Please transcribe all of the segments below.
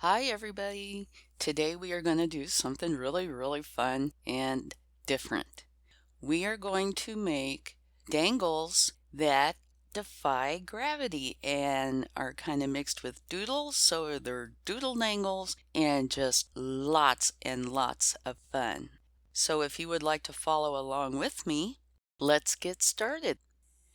Hi, everybody. Today we are going to do something really fun and different. We are going to make dangles that defy gravity and are kind of mixed with doodles, so they're doodle dangles and just lots and lots of fun. So if you would like to follow along with me, let's get started.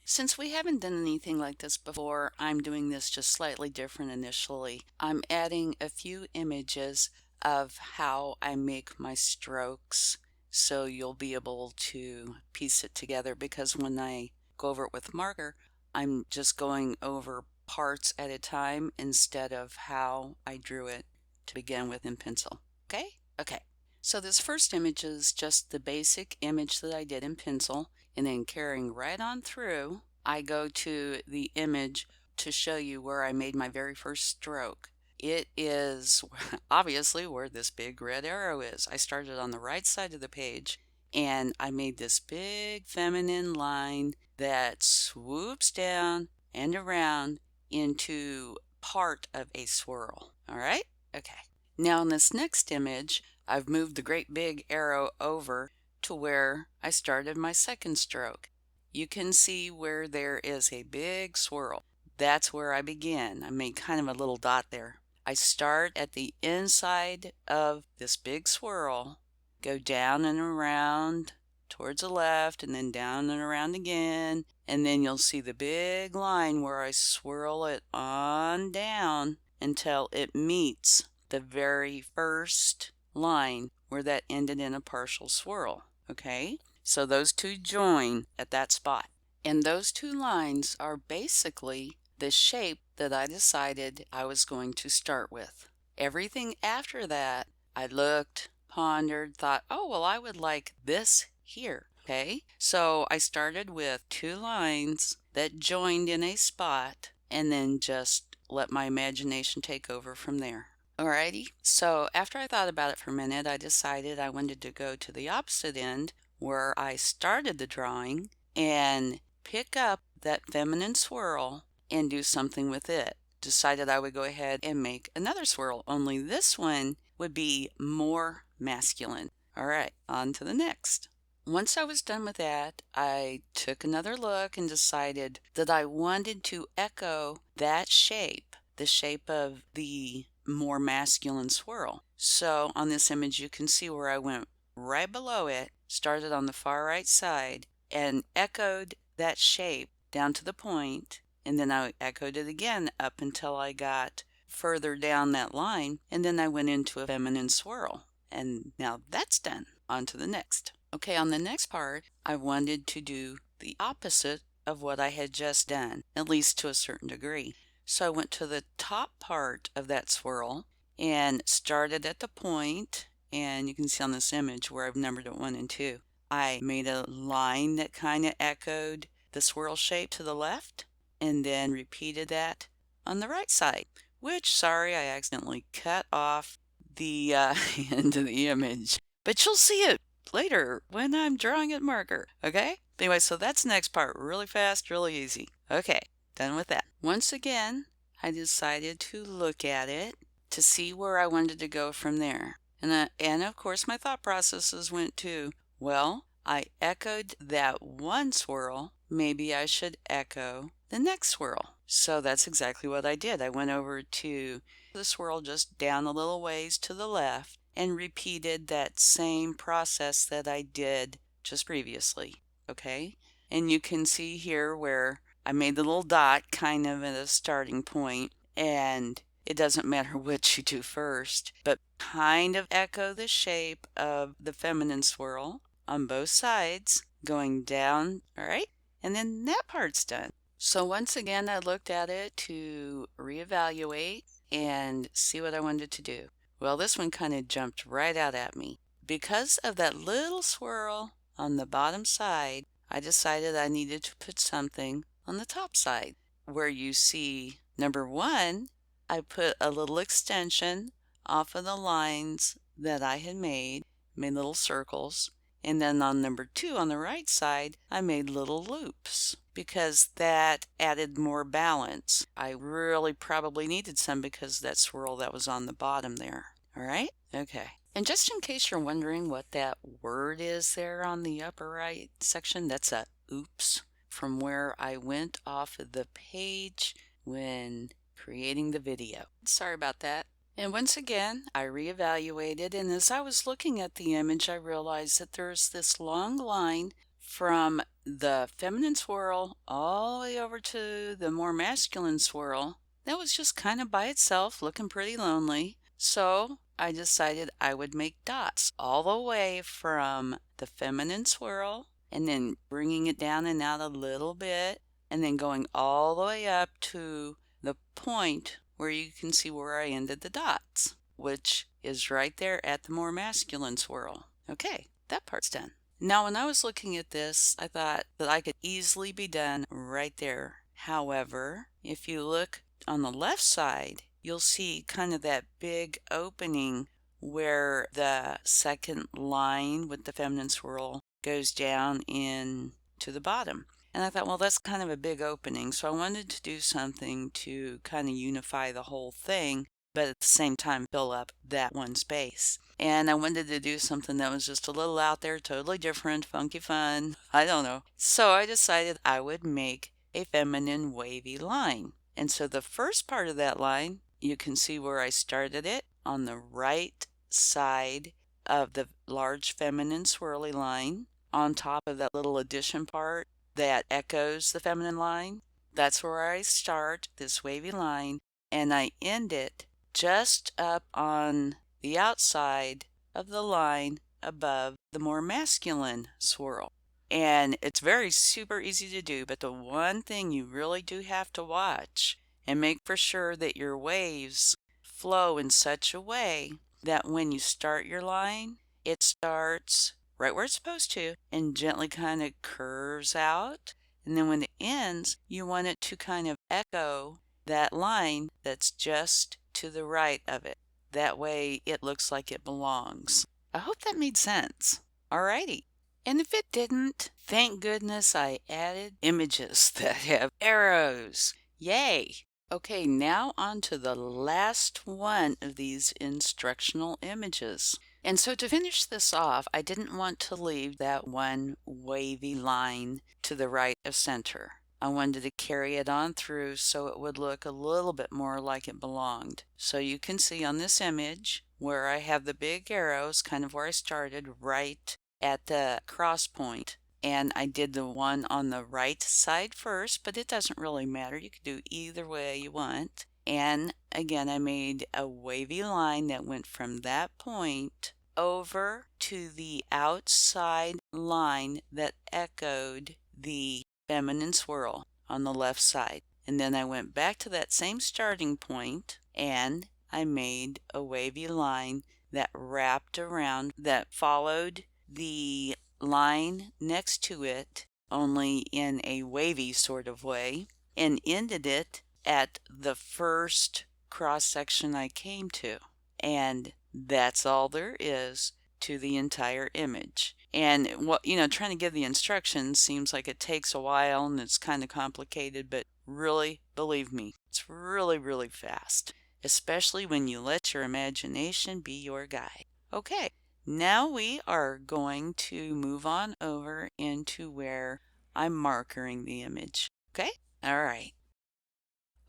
Since we haven't done anything like this before, I'm doing this just slightly different initially. I'm adding a few images of how I make my strokes so you'll be able to piece it together, because when I go over it with marker, I'm just going over parts at a time instead of how I drew it to begin with in pencil. Okay. So this first image is just the basic image that I did in pencil, and then carrying right on through, I go to the image to show you where I made my very first stroke. It is obviously where this big red arrow is. I started on the right side of the page and I made this big feminine line that swoops down and around into part of a swirl. All right? Okay. Now in this next image, I've moved the great big arrow over to where I started my second stroke. You can see where there is a big swirl. That's where I begin. I made kind of a little dot there. I start at the inside of this big swirl, go down and around towards the left, and then down and around again, and then you'll see the big line where I swirl it on down until it meets the very first line where that ended in a partial swirl. Okay, so those two join at that spot, and those two lines are basically the shape that I decided I was going to start with. Everything after that, I looked, pondered, thought, oh well, I would like this here. Okay, so I started with two lines that joined in a spot and then just let my imagination take over from there. Alrighty, so after I thought about it for a minute, I decided I wanted to go to the opposite end where I started the drawing and pick up that feminine swirl and do something with it. Decided I would go ahead and make another swirl, only this one would be more masculine. Alright, on to the next. Once I was done with that, I took another look and decided that I wanted to echo that shape, the shape of the more masculine swirl. So on this image you can see where I went right below it, started on the far right side, and echoed that shape down to the point, and then I echoed it again up until I got further down that line, and then I went into a feminine swirl. And now that's done. On to the next. Okay, on the next part, I wanted to do the opposite of what I had just done, at least to a certain degree. So I went to the top part of that swirl and started at the point, and you can see on this image where I've numbered it 1 and 2. I made a line that kind of echoed the swirl shape to the left, and then repeated that on the right side, which, sorry, I accidentally cut off the end of the image, but you'll see it later when I'm drawing it marker, okay? Anyway, so that's the next part, really fast, really easy. Okay, done with that. Once again, I decided to look at it to see where I wanted to go from there. And of course, my thought processes went to, well, I echoed that one swirl, maybe I should echo the next swirl. So that's exactly what I did. I went over to the swirl just down a little ways to the left and repeated that same process that I did just previously. Okay, and you can see here where I made the little dot kind of at a starting point, and it doesn't matter which you do first, but kind of echo the shape of the feminine swirl on both sides going down. All right, and then that part's done. So once again, I looked at it to reevaluate and see what I wanted to do. Well, this one kind of jumped right out at me. Because of that little swirl on the bottom side, I decided I needed to put something on the top side. Where you see number 1, I put a little extension off of the lines that I had made little circles, And then on number 2 on the right side, I made little loops because that added more balance. I really probably needed some because that swirl that was on the bottom there. All right? Okay. And just in case you're wondering what that word is there on the upper right section, that's a oops, from where I went off of the page when creating the video. Sorry about that. And once again, I reevaluated, and as I was looking at the image, I realized that there's this long line from the feminine swirl all the way over to the more masculine swirl that was just kind of by itself, looking pretty lonely. So I decided I would make dots all the way from the feminine swirl and then bringing it down and out a little bit and then going all the way up to the point where you can see where I ended the dots, which is right there at the more masculine swirl. Okay, that part's done. Now, when I was looking at this, I thought that I could easily be done right there. However, if you look on the left side, you'll see kind of that big opening where the second line with the feminine swirl goes down into the bottom. And I thought, well, that's kind of a big opening, so I wanted to do something to kind of unify the whole thing, but at the same time fill up that one space. And I wanted to do something that was just a little out there, totally different, funky fun, I don't know. So I decided I would make a feminine wavy line. And so the first part of that line, you can see where I started it on the right side of the large feminine swirly line, on top of that little addition part that echoes the feminine line. That's where I start this wavy line, and I end it just up on the outside of the line above the more masculine swirl. And it's very super easy to do, but the one thing you really do have to watch and make for sure that your waves flow in such a way that when you start your line, it starts right where it's supposed to and gently kind of curves out. And then when it ends, you want it to kind of echo that line that's just to the right of it. That way it looks like it belongs. I hope that made sense. Alrighty. And if it didn't, thank goodness I added images that have arrows. Yay! Okay, now on to the last one of these instructional images. And so to finish this off, I didn't want to leave that one wavy line to the right of center. I wanted to carry it on through so it would look a little bit more like it belonged. So you can see on this image where I have the big arrows, kind of where I started, right at the cross point. And I did the one on the right side first, but it doesn't really matter. You can do either way you want. And again, I made a wavy line that went from that point over to the outside line that echoed the feminine swirl on the left side. And then I went back to that same starting point and I made a wavy line that wrapped around, that followed the line next to it, only in a wavy sort of way, and ended it at the first cross section I came to. And that's all there is to the entire image. And what, trying to give the instructions seems like it takes a while and it's kind of complicated, but really, believe me, it's really, really fast, especially when you let your imagination be your guide. Okay, now we are going to move on over into where I'm markering the image. Okay, all right.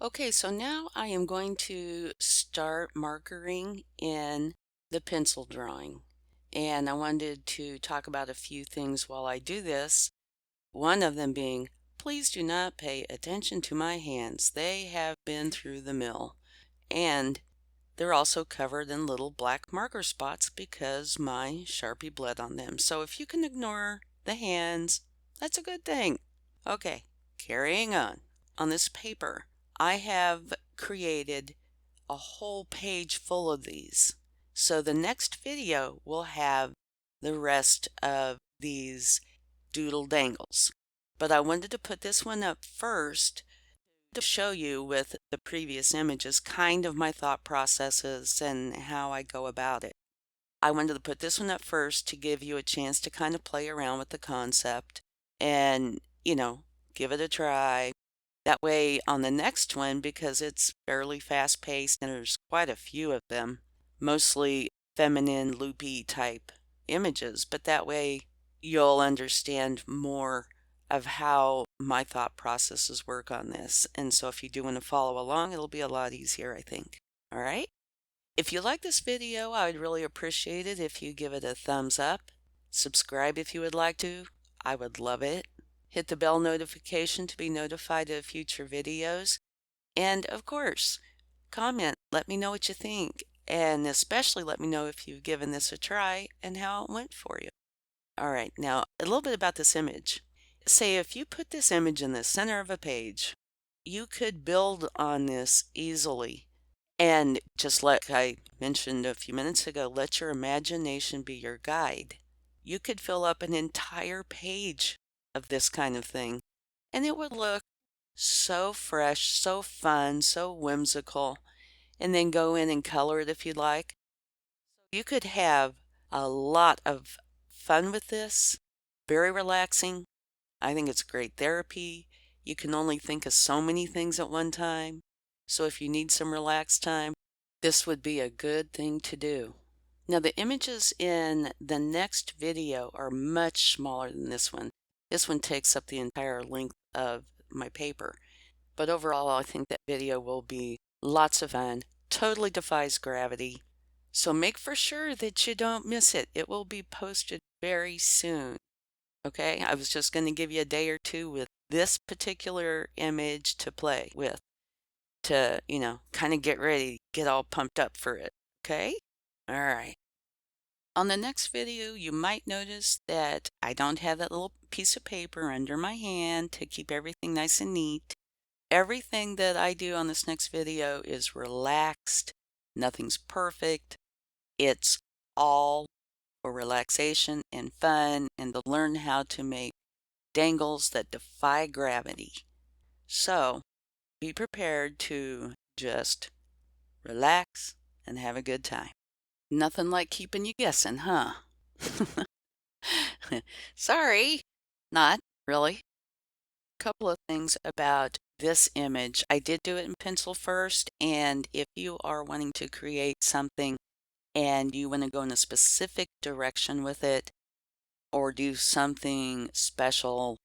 Okay, so now I am going to start markering in the pencil drawing. And I wanted to talk about a few things while I do this. One of them being, please do not pay attention to my hands. They have been through the mill. And they're also covered in little black marker spots because my Sharpie bled on them. So if you can ignore the hands, that's a good thing. Okay, carrying on. On this paper, I have created a whole page full of these. So the next video will have the rest of these doodle dangles. But I wanted to put this one up first to show you with the previous images kind of my thought processes and how I go about it. I wanted to put this one up first to give you a chance to kind of play around with the concept and, give it a try. That way on the next one, because it's fairly fast paced and there's quite a few of them, mostly feminine loopy type images, but that way you'll understand more of how my thought processes work on this. And so if you do want to follow along, it'll be a lot easier, I think. All right. If you like this video, I would really appreciate it if you give it a thumbs up. Subscribe if you would like to. I would love it. Hit the bell notification to be notified of future videos. And of course, comment. Let me know what you think. And especially let me know if you've given this a try and how it went for you. All right, now a little bit about this image. Say if you put this image in the center of a page, you could build on this easily. And just like I mentioned a few minutes ago, let your imagination be your guide. You could fill up an entire page of this kind of thing, and it would look so fresh, so fun, so whimsical, and then go in and color it if you'd like. You could have a lot of fun with this, very relaxing. I think it's great therapy. You can only think of so many things at one time. So if you need some relaxed time, this would be a good thing to do. Now the images in the next video are much smaller than this one. This one takes up the entire length of my paper. But overall, I think that video will be lots of fun. Totally defies gravity. So make for sure that you don't miss it. It will be posted very soon. Okay, I was just going to give you a day or two with this particular image to play with, to, kind of get ready, get all pumped up for it. Okay? All right. On the next video, you might notice that I don't have that little piece of paper under my hand to keep everything nice and neat. Everything that I do on this next video is relaxed. Nothing's perfect. It's all for relaxation and fun and to learn how to make dangles that defy gravity. So be prepared to just relax and have a good time. Nothing like keeping you guessing, huh? Sorry, not really. Couple of things about this image. I did do it in pencil first, and if you are wanting to create something and you want to go in a specific direction with it or do something special,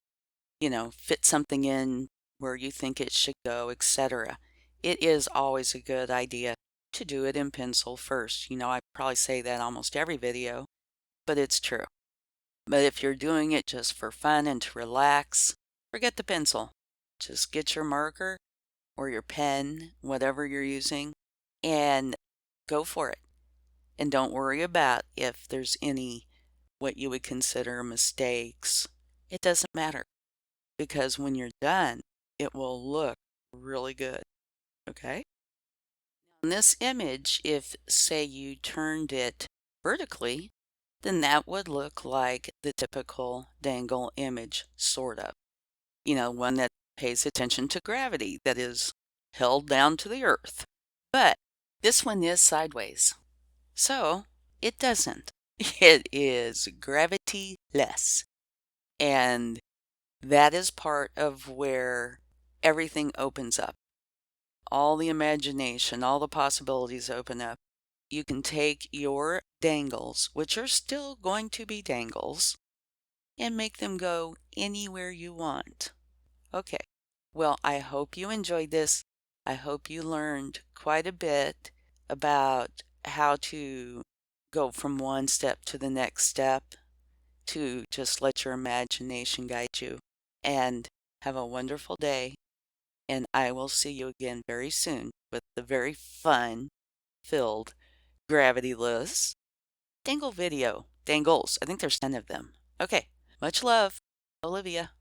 fit something in where you think it should go, etc., it is always a good idea to do it in pencil first. I probably say that almost every video, but it's true. But if you're doing it just for fun and to relax, forget the pencil. Just get your marker or your pen, whatever you're using, and go for it. And don't worry about if there's any what you would consider mistakes. It doesn't matter, because when you're done, it will look really good. Okay? In this image, if say you turned it vertically, then that would look like the typical dangle image, sort of. One that pays attention to gravity, that is held down to the earth. But this one is sideways. So it doesn't. It is gravity-less. And that is part of where everything opens up. All the imagination, all the possibilities open up. You can take your dangles, which are still going to be dangles, and make them go anywhere you want. Okay, well, I hope you enjoyed this. I hope you learned quite a bit about how to go from one step to the next step, to just let your imagination guide you. And have a wonderful day. And I will see you again very soon with the very fun filled gravity-less dangle video. Dangles. I think there's 10 of them. Okay. Much love. Olivia.